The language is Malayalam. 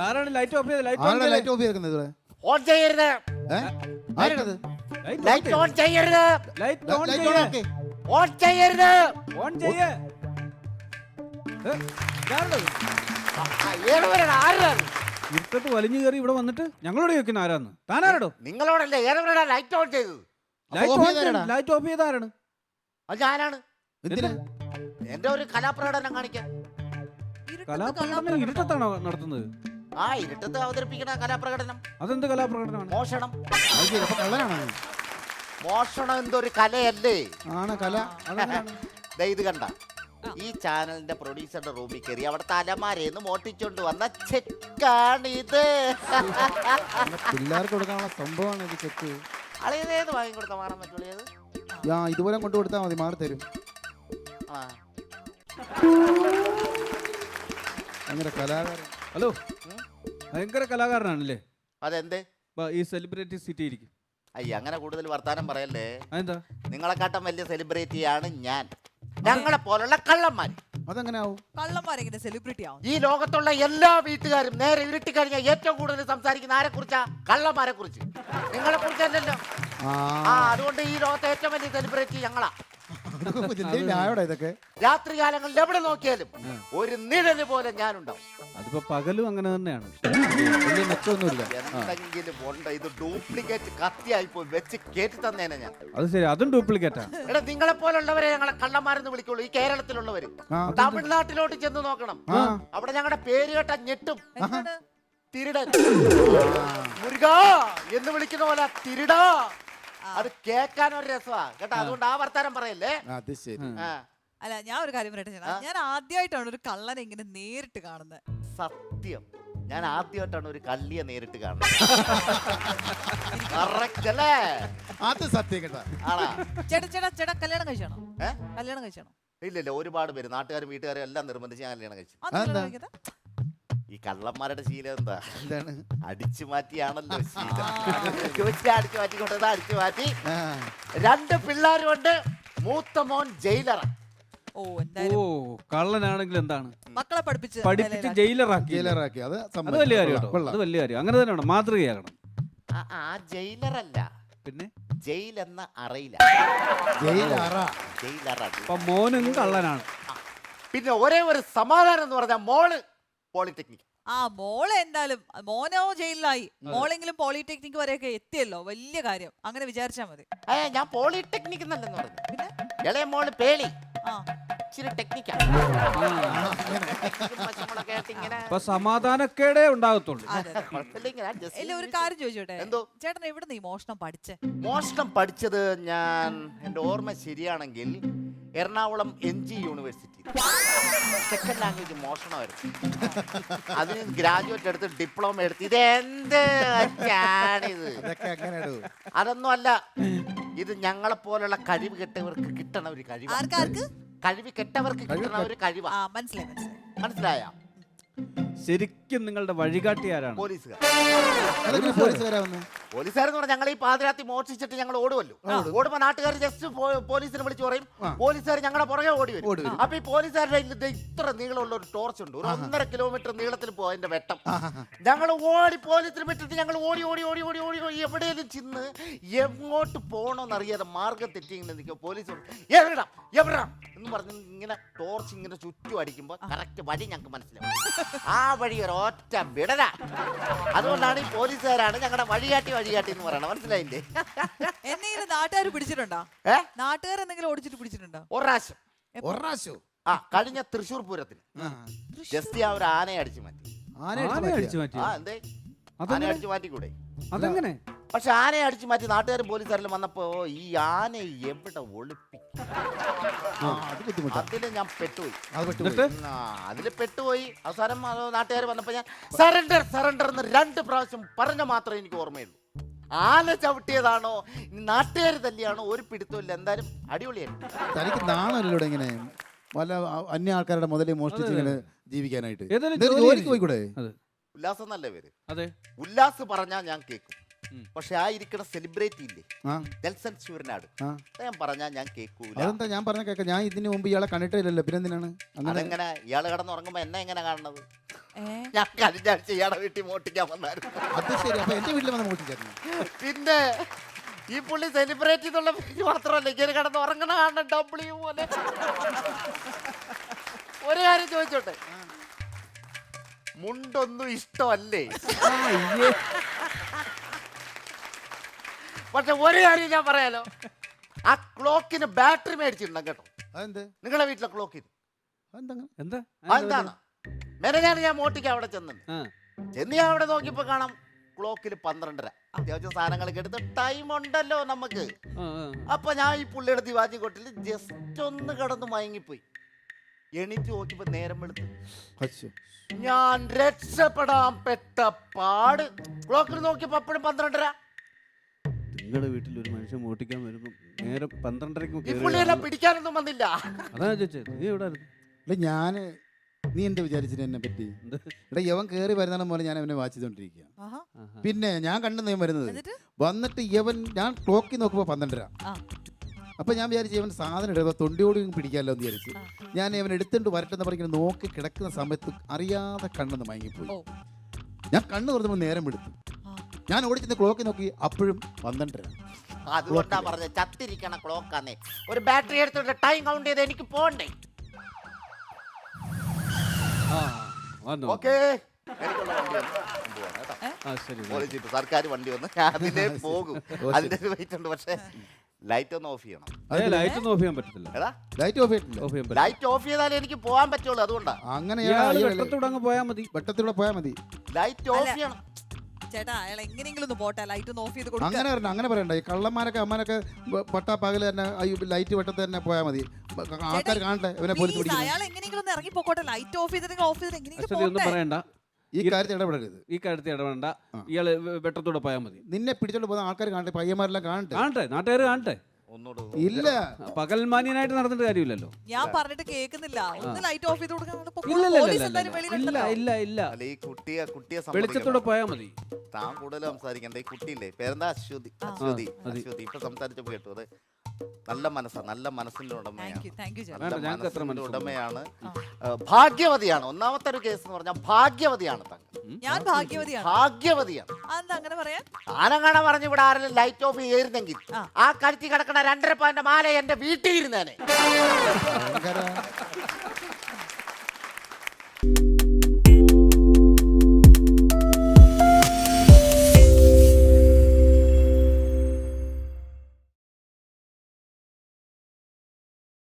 ആരാണ് ലൈറ്റ് ഓഫ് ചെയ്ത് ആരുടെ ലൈറ്റ് ഓഫ് ചെയ്തേക്കുന്നത് ഇവിടെ? ഓൺ ചെയ്യരുത്. ആരുടേത്? ലൈറ്റ് ഓൺ ചെയ്യരുത്. ലൈറ്റ് ഓൺ ലൈറ്റ് ഓൺ ചെയ്യ്. ആക്കി. ഓൺ ചെയ്യരുത്. ഓൺ ചെയ്യ്. ഇതാരുടേത്? ഏതവരാണ്? ആരാണ്? ഇരുട്ടത്ത് വലിഞ്ഞു കയറി ഇവിടെ വന്നിട്ട് ഞങ്ങളോട് ചോദിക്കുന്ന ആരാന്ന്? താനാരടോ? നിങ്ങളോടല്ലേ ഏതവരാണ് ലൈറ്റ് ഓൺ ചെയ്തത്? ലൈറ്റ് ഓഫ് ഓൺ ചെയ്തതാരാ? ലൈറ്റ് ഓഫ് ചെയ്ത ആരാണ്? അത് ഞാനാണ്. എന്തിനാ? എന്റെ ഒരു കലാപ്രകടനം കാണിക്കാൻ. കലാപ്രകടനം ഇരുട്ടത്താണോ നടത്തുന്നത്? ആ ഇരുട്ടത്ത് അവതരിപ്പിക്കുന്ന കലാപ്രകടനം. അതെന്ത് കലാപ്രകടനമാണ്? മോഷണം. അത് ശരി, അപ്പൊ കള്ളനാണോ നീ? മോഷണം എന്തൊരു കലയല്ലേ? ആണ് കല. ദേ ഇത് കണ്ട, ഈ ചാനലിന്റെ പ്രൊഡ്യൂസറുടെ റൂമിൽ കയറി അവിടെ തലമാരേന്ന് മോട്ടിച്ചോണ്ട് വന്ന ചെക്കാണിത്. പിള്ളേർക്ക് കൊടുക്കാനുള്ള സംഭവമാണ് ഇത്. ചെക്ക് അളിയതേത് വാങ്ങിക്കൊടുത്ത മാറാൻ പറ്റുള്ളത്? ഇതുപോലെ കൊണ്ടു കൊടുത്താൽ മതി, മാറി തരും. ആ അങ്ങനെ കലാകാരൻ. ഹലോ, ഭയങ്കര കലാകാരനാണല്ലേ? അതെന്തേ? ഈ സെലിബ്രിറ്റി സിറ്റി ഇരിക്കും. അയ്യ അങ്ങനെ കൂടുതൽ വർത്താനം പറയല്ലേ. അതെന്താ? നിങ്ങളെക്കാട്ടും വലിയ സെലിബ്രിറ്റിയാണ് ഞാൻ. ഞങ്ങളെ പോലുള്ള കള്ളന്മാർ. അതെങ്ങനെ ആവും? കള്ളന്മാരെങ്ങനെ സെലിബ്രിറ്റി ആവും? ഈ ലോകത്തുള്ള എല്ലാ വീട്ടുകാരും നേരെ ഇരുട്ടി കഴിഞ്ഞാൽ ഏറ്റവും കൂടുതൽ സംസാരിക്കുന്ന ആരെ കുറിച്ചാ? കള്ളന്മാരെ കുറിച്ച്. നിങ്ങളെ കുറിച്ചല്ലല്ലോ. അതുകൊണ്ട് ഈ ലോകത്തെ ഏറ്റവും വലിയ സെലിബ്രിറ്റി ഞങ്ങളാ. ഇതൊക്കെ രാത്രി കാലങ്ങളിൽ എവിടെ നോക്കിയാലും ഒരു നിഴല് പോലെ ഞാനുണ്ടാവും. അതിപ്പോ പകലും അങ്ങനെ തന്നെയാണ്. വലിയ മെച്ചമൊന്നുമില്ല. എന്തെങ്കിലും ഉണ്ട്. ഇത് ഡ്യൂപ്ലിക്കേറ്റ് കത്തിയായി പോയി വെച്ച് കേട്ടി തന്നേനെ ഞാൻ. അത് ശരി, അതും ഡ്യൂപ്ലിക്കേറ്റാ. എടാ നിങ്ങളെ പോലുള്ളവരെ ഞങ്ങളെ കള്ളന്മാരെന്ന് വിളിക്കുള്ളൂ. ഈ കേരളത്തിലുള്ളവര്. തമിഴ്നാട്ടിലോട്ട് ചെന്ന് നോക്കണം. അവിടെ ഞങ്ങളുടെ പേര് കേട്ടാ ഞെട്ടും. തിരുടൻ. മുരുകാ എന്ന് വിളിക്കുന്ന പോലെ തിരുടാ. അത് കേക്കാൻ ഒരു രസമാ കേട്ടോ. അതുകൊണ്ട് ആ വർത്താനം പറയല്ലേ. അത് ശരി. അല്ല, ഞാൻ ഒരു കാര്യം പറയട്ടെ. ഞാൻ ആദ്യമായിട്ടാണ് ഒരു കള്ളനെ ഇങ്ങനെ നേരിട്ട് കാണുന്നത്. സത്യം, ഞാൻ ആദ്യമായിട്ടാണ് ഒരു കള്ളിയെ നേരിട്ട് കാണുന്നത്. കറക്റ്റ് അല്ലേ? അത് സത്യം കേട്ടാ. ആണാ? ചേട്ടാ കല്യാണം കഴിച്ചാണോ? കല്യാണം കഴിച്ചാണോ? ഇല്ലല്ല, ഒരുപാട് പേര് നാട്ടുകാരും വീട്ടുകാരും എല്ലാം നിർബന്ധിച്ച് ഞാൻ കല്യാണം കഴിച്ചു. ഈ കള്ളന്മാരുടെ ശീലം എന്താ? എന്താണ്? അടിച്ചു മാറ്റിയാണല്ലോ ശീലം. അടിച്ചു മാറ്റിക്കൊണ്ടത് അടിച്ചു മാറ്റി. 2 പിള്ളേരുണ്ട്. മൂത്ത മോൻ ജയിലറ. ഓ, കള്ളനാണെങ്കിൽ എന്താണ്? മക്കളെ പഠിപ്പിച്ച് ജയിലറാക്കി. അത് വലിയ കാര്യം കേട്ടോ. അത് വലിയ കാര്യം. അങ്ങനെ തന്നെ വേണം, മാതൃകയാകണം. ആ ജയിലറല്ല, പിന്നെ ജയിൽ എന്ന അറയില. അപ്പൊ മോനും കള്ളനാണ്. പിന്നെ ഒരേ ഒരു സമാധാനം എന്ന് പറഞ്ഞാൽ മോള് പോളിടെക്നിക്. മോളെ എന്തായാലും മോനോ ജയിലിലായി, മോളെങ്കിലും പോളിടെക്നിക് വരെയൊക്കെ എത്തിയല്ലോ. വലിയ കാര്യം. അങ്ങനെ വിചാരിച്ചാ മതി. ഞാൻ പോളിടെക്നിക് എന്നല്ലെന്ന് പറഞ്ഞു. പിന്നെ ഇളയ മോള് പേളി. ഇച്ചിരി ടെക്നിക്കാണ്. സമാധാനക്കേടേ ഉണ്ടാകത്തുള്ളൂ. ഒരു കാര്യം ചോദിച്ചോട്ടെ, എന്തോ ചേട്ടൻ എവിടെ നീ മോഷണം പഠിച്ചേ? മോഷണം പഠിച്ചത് ഞാൻ, എന്റെ ഓർമ്മ ശരിയാണെങ്കിൽ Ernakulam NG university. Second language മോഷണമായിരുന്നു. അതിന് ഗ്രാജുവേറ്റ് എടുത്ത് ഡിപ്ലോമ എടുത്ത്. ഇതെന്ത് അതൊന്നും അല്ല. ഇത് ഞങ്ങളെ പോലുള്ള കഴിവ് കെട്ടവർക്ക് കിട്ടണ ഒരു കഴിവ്. കഴിവ് കെട്ടവർക്ക് കിട്ടണ ഒരു കഴിവാ. മനസ്സിലായ? ശരിക്കും നിങ്ങളുടെ വഴികാട്ടി ആരാണ്? പോലീസുകാരെന്ന് പറഞ്ഞാൽ ഞങ്ങൾ ഈ പാതിരാത്രി മോഷിച്ചിട്ട് ഞങ്ങൾ ഓടുമല്ലോ. ഓടുമ്പോ നാട്ടുകാർ ജസ്റ്റ് പോലീസിനെ വിളിച്ചു പറയും. പോലീസുകാർ ഞങ്ങളുടെ പുറകെ ഓടി വരും. അപ്പൊ ഈ പോലീസുകാരുടെ ഇത്ര നീളമുള്ള ഒരു ടോർച്ച് ഉണ്ട്. ഒരു 1.5 കിലോമീറ്റർ നീളത്തിൽ പോകും അതിന്റെ വെട്ടം. ഞങ്ങൾ ഓടി പോലീസിനെ വിട്ടിട്ട് ഞങ്ങൾ ഓടി ഓടി ഓടി ഓടി ഓടി ഓടി എവിടെയെങ്കിലും ചെന്ന് എങ്ങോട്ട് പോകണമെന്നറിയാതെ മാർഗം തെറ്റി ഇങ്ങനെ നിൽക്കും. പോലീസ് എവിടാം എവിടാം എന്ന് പറഞ്ഞ് ഇങ്ങനെ ടോർച്ച് ഇങ്ങനെ ചുറ്റും അടിക്കുമ്പോ കറക്റ്റ് വഴി ഞങ്ങൾക്ക് മനസ്സിലാവും. ആ വഴി ഒരു ഒറ്റ വിടല. അതുകൊണ്ടാണ് ഈ പോലീസുകാരാണ് ഞങ്ങളുടെ വഴികാട്ടി എന്ന് പറയണത്. മനസ്സിലായില്ലേ? എന്തെങ്കിലും നാട്ടുകാർ പിടിച്ചിട്ടുണ്ടോ? നാട്ടുകാർ എന്തെങ്കിലും ഓടിച്ചിട്ട് പിടിച്ചിട്ടുണ്ടോ? ഒറാശോ. കഴിഞ്ഞ തൃശ്ശൂർ പൂരത്തിന് ജസ്റ്റ് ആ ഒരു ആനയെ അടിച്ചു മാറ്റി. എന്തേ ആന അടിച്ചു മാറ്റിക്കൂടെ? അതെങ്ങനെ? പക്ഷെ ആനയെ അടിച്ചു മാറ്റി നാട്ടുകാരും പോലീസുകാരെല്ലാം വന്നപ്പോ ഈ ആനയെ എവിടെ ഒളിപ്പിക്കും? അതില് ഞാൻ പെട്ടുപോയി. അതില് പെട്ടുപോയി. അവസാനം നാട്ടുകാർ വന്നപ്പോ ഞാൻ സറണ്ടർ എന്ന് 2 പ്രാവശ്യം പറഞ്ഞ മാത്രമേ എനിക്ക് ഓർമ്മയുള്ളൂ. ആന ചവിട്ടിയതാണോ നാട്ടുകാർ തന്നെയാണോ ഒരു പിടുത്തമില്ല. എന്തായാലും അടിപൊളിയായിരുന്നു. തനിക്ക് നാണല്ലോ ഇങ്ങനെ വല്ല അന്യ ആൾക്കാരുടെ മുതലേ മോഷ്ടിച്ച് ഇങ്ങനെ ജീവിക്കാനായിട്ട്. ജോലിക്ക് പോയിക്കൂടെ? ഉല്ലാസം നല്ല പേര്. അതെ, ഉല്ലാസ് പറഞ്ഞാൽ ഞാൻ കേൾക്കും. പക്ഷെ ആ ഇരിക്കുന്ന സെലിബ്രിറ്റി ഇല്ലേ ആ നെൽസൺ സൂര്യനാട് ആ ഞാൻ പറഞ്ഞാൽ ഞാൻ കേൾക്കൂല. അതെന്താ ഞാൻ പറഞ്ഞ കേൾക്കാം. ഞാൻ ഇതിന് മുമ്പ് ഇയാളെ കണ്ടിട്ടില്ലല്ലോ, പിന്നെ എന്തിനാണ് അങ്ങനെ? അതെങ്ങനെ ഇയാള് കിടന്നുറങ്ങുമ്പോ എന്നെ എങ്ങനെ കാണുന്നത്? ഏ? ഞാൻ കഴിഞ്ഞ ആഴ്ച ഇയാളെ വീട്ടിൽ മോട്ടിക്കാൻ വന്നായിരുന്നു. അത് ശരി. അപ്പൊ എന്റെ വീട്ടിൽ വന്ന് മോട്ടിച്ചായിരുന്നു. പിന്നെ ഈ പുള്ളി സെലിബ്രേറ്റ് എന്നുള്ള പേര് മാത്രമല്ല ഇങ്ങനെ കിടന്ന് ഉറങ്ങണ കാണണം ഡബ്ല്യു പോലെ. ഒരു കാര്യം ചോദിച്ചോട്ടെ, മുണ്ടൊന്നും ഇഷ്ടമല്ലേ? പക്ഷെ ഒരു കാര്യം ഞാൻ പറയാലോ, ആ ക്ലോക്കിന് ബാറ്ററി മേടിച്ചിട്ടുണ്ടാ കേട്ടോ. അതെന്ത്? നിങ്ങളെ വീട്ടിലെ ക്ലോക്കിന് അതെന്താ? എന്താ അതെന്താണ്? മെനഞ്ഞാണ് ഞാൻ മോട്ടിക്ക് അവിടെ ചെന്നത്. ചെന്ന് ഞാൻ അവിടെ നോക്കിയപ്പോ കാണാം ക്ലോക്കിൽ 12:30. അത്യാവശ്യം സാധനങ്ങളൊക്കെ എടുത്ത് ടൈം ഉണ്ടല്ലോ നമുക്ക്. അപ്പൊ ഞാൻ ഈ പുള്ളിയുടെ ദിവാജി കൊട്ടിൽ ജസ്റ്റ് ഒന്ന് കിടന്ന് മയങ്ങിപ്പോയി. എണീറ്റ് നോക്കിയപ്പോ നേരം വെളുത്ത്. അച്ഛോ. ഞാൻ രക്ഷപ്പെടാൻ പെട്ട പാട്. ക്ലോക്കിൽ നോക്കിയപ്പോ അപ്പോഴും 12:30. നിങ്ങളുടെ വീട്ടിൽ ഒരു മനുഷ്യൻ മോട്ടിക്കാൻ വരുമ്പോ നേരെ 12:30 ഈ പുള്ളിയെല്ലാം പിടിക്കാനൊന്നും വന്നില്ല. അതാ ചോദിച്ചത്, നീ എവിടെ ഞാന് നീ എന്താ വിചാരിച്ചിട്ട് എന്നെ പറ്റി? ഇവിടെ യവൻ കയറി വരുന്ന പോലെ ഞാൻ അവനെ വാച്ച് ചെയ്തോണ്ടിരിക്കുക. ആഹാ. പിന്നെ ഞാൻ കണ്ടു ഞാൻ വരുന്നത് എന്നിട്ട്? വന്നിട്ട് യവൻ ഞാൻ ക്ലോക്കിൽ നോക്കുമ്പോ 12:30. ആ. അപ്പൊ ഞാൻ വിചാരിച്ചു ഇവൻ സാധനം എടുക്കുക തൊണ്ടിയോട് പിടിക്കാമല്ലോ എന്ന് വിചാരിച്ചു. ഞാൻ ഇവൻ എടുത്തുകൊണ്ട് വരട്ടെന്ന് പറഞ്ഞ് നോക്കി കിടക്കുന്ന സമയത്ത് അറിയാതെ കണ്ണെന്ന് മയങ്ങിപ്പോയി. ഓ. ഞാൻ കണ്ണ് തുറന്നപ്പോൾ നേരം എടുത്തു. ആ. ഞാൻ ഓടിച്ചെന്ന് ക്ലോക്കിൽ നോക്കി, അപ്പോഴും 12:30. അതുകൊണ്ടാ പറഞ്ഞ ചത്തിരിക്കണ ക്ലോക്കാന്നേ. ഒരു ബാറ്ററി എടുത്തോണ്ട് ടൈം കൗണ്ട് ചെയ്ത് എനിക്ക് പോണ്ടേ? ഓക്കേ, എനിക്കുള്ള വണ്ടി വന്ന് കൊണ്ടുപോകാം കേട്ടോ. ശരി. പോലീസ് ജീപ്പ്, സർക്കാർ വണ്ടി വന്ന് അതിലേ പോകും. അതിന്റെ ഒരു വെയിറ്റ് ഉണ്ട്. പക്ഷെ ലൈറ്റ് ഒന്ന് ഓഫ് ചെയ്യണം. ലൈറ്റ് ഒന്നും ഓഫ് ചെയ്യാൻ പറ്റത്തില്ല. ഏതാ ലൈറ്റ് ഓഫ് ചെയ്തിട്ടില്ല. ഓഫ് ചെയ്യാൻ പറ്റില്ല. ലൈറ്റ് ഓഫ് ചെയ്താലേ എനിക്ക് പോകാൻ പറ്റുള്ളൂ. അതുകൊണ്ടാ അങ്ങനെയാണ്. വെട്ടത്തൂടെ അങ്ങ് പോയാൽ മതി. വെട്ടത്തിലൂടെ പോയാൽ മതി. ലൈറ്റ് ഓഫ് ചെയ്യണം. ചേട്ടാ അയാൾ എങ്ങനെയെങ്കിലും ഒന്ന് പോട്ടെ, ലൈറ്റ് ഒന്ന് ഓഫ് ചെയ്ത് കൊടുക്കുക. അങ്ങനെ പറഞ്ഞ അങ്ങനെ പറയണ്ട. ഈ കള്ളന്മാരൊക്കെ അമ്മനൊക്കെ പട്ടാ പകല് തന്നെ ലൈറ്റ് വെട്ടത്തിൽ തന്നെ പോയാൽ മതി. ആൾക്കാർ കാണട്ടെ ഇവനെ പോലീസ് Please, പിടിക്കുന്നു. അയാൾ എങ്ങനെയെങ്കിലും ഒന്ന് ഇറങ്ങി പോട്ടെ. ലൈറ്റ് ഓഫ് ചെയ്തിട്ട് ഓഫ് ചെയ്തിട്ട് എങ്ങനെയെങ്കിലും അശ്വതി ഒന്നും പോട്ടെ. പറയണ്ട. ഈ കാര്യത്തിൽ ഇടപെടരുത്. ഈ കാര്യത്തിൽ ഇടപെടണ്ട. ഇയാള് വെട്ടത്തൂടെ പോയാൽ മതി. നിന്നെ പിടിച്ചോണ്ട് പോകുന്ന ആൾക്കാർ കാണട്ടെ, പയ്യന്മാരെല്ലാം കാണട്ടെ. കാണട്ടെ, നാട്ടുകാർ കാണട്ടെ. ഒന്നോട് ഇല്ല, പകൽമാന്യനായിട്ട് നടന്നിട്ട് കാര്യമില്ലല്ലോ. ഞാൻ പറഞ്ഞിട്ട് കേൾക്കുന്നില്ല. ഒന്ന് ലൈറ്റ് ഓഫ് ചെയ്ത് കൊടുക്കാൻ ഇല്ല പോലീസ് എന്തായാലും വെളിയിലുണ്ടല്ലോ. ഇല്ല ഇല്ല. അല്ല, ഈ കുട്ടിയെ വെളിച്ചത്തൂടെ പോയാൽ മതി. താൻ കൂടുതൽ സംസാരിക്കണ്ട. ഈ കുട്ടിയില്ലേ, പേരെന്താ? അശ്വതി. ഇപ്പൊ സംസാരിച്ചപ്പോ കേട്ടു. അത് നല്ല മനസ്സാ, നല്ല മനസ്സിന്റെ ഉടമയാണ്. താങ്ക് യു ചേട്ടാ. നല്ല ഞങ്ങൾക്ക് എത്ര മനസ്സിന്റെ മനസ്സുണ്ട്? ഉടമയാണ്. ഭാഗ്യവതിയാണ്. ഒന്നാമത്തെ ഒരു കേസ് എന്ന് പറഞ്ഞാൽ ഭാഗ്യവതിയാണ്. താങ്കൾ ഞാൻ ഭാഗ്യവതിയാണ്. ഭാഗ്യവതിയാണ്. അതെന്താ അങ്ങനെ പറയാൻ? താനങ്ങനെ പറഞ്ഞു ഇവിടെ ആരെങ്കിലും ലൈറ്റ് ഓഫ് ചെയ്തിരുന്നെങ്കിൽ ആ കഴുത്തി കിടക്കണ 2.5 പവന്റെ മാല എന്റെ വീട്ടിൽ ഇരുന്നേനെ. ഭയങ്കര